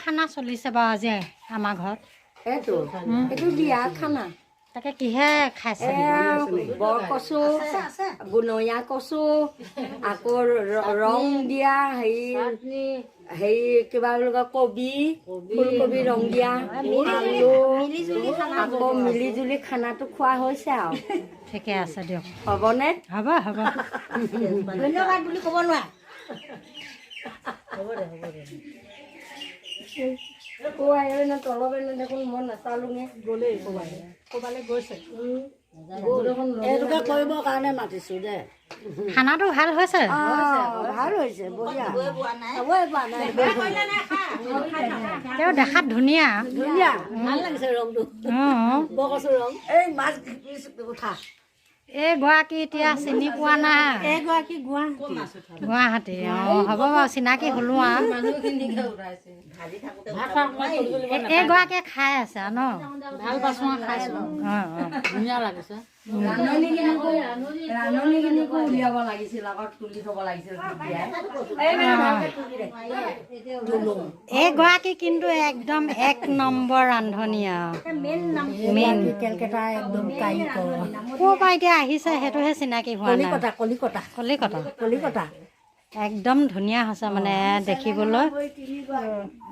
খানা চলিছে বাৰু আজি আমাৰ ঘৰত এইটো বিয়া খানা তাকে কিহে খাইছে বৰ কচু গুণৰীয়া কচু আকৌ ৰং দিয়া হেৰি কিবা বুলি কয় কবি ফুলকবি ৰং দিয়া আলু আকৌ মিলি জুলি খানাটো খোৱা হৈছে আৰু ঠিকে আছে দিয়ক হ'বনে হ'ব হ'ব ধন্যবাদ বুলি ক'ব নোৱাৰা তলৰ দেখোন মই নাচালোঙে গ'লেই ক'বালৈ গৈছে এইটোকে কৰিবৰ কাৰণে মাতিছো দে খানাটো ভাল হৈছে ভাল হৈছে বঢ়িয়া খাবই পোৱা নাই তেওঁ দেখাত ধুনীয়া ধুনীয়া ভাল লাগিছে ৰংটো বৰ কচু ৰং এই মাছ উঠা এইগৰাকী এতিয়া চিনি পোৱা নাই এইগৰাকী গুৱাহাটী হ'ব বাৰু চিনাকি হ'লো আৰু এইগৰাকীয়ে খাই আছে ন ভাল পাইছোঁ খাইছোঁ ধুনীয়া লাগিছে ৰান্ধনিখিনিকো উলিয়াব লাগিছিল আগত তুলি থ'ব লাগিছিল এইগৰাকী কিন্তু একদম 1 নম্বৰ ৰান্ধনী আৰু মেইন কেলকেটা একদম ক'ৰ পৰা এতিয়া আহিছে সেইটোহে চিনাকি হোৱা নাই কলিকতা একদম ধুনীয়া হৈছে মানে দেখিবলৈ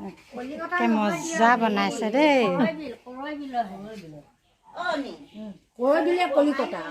একে মজা বনাইছে দেই কলিকতা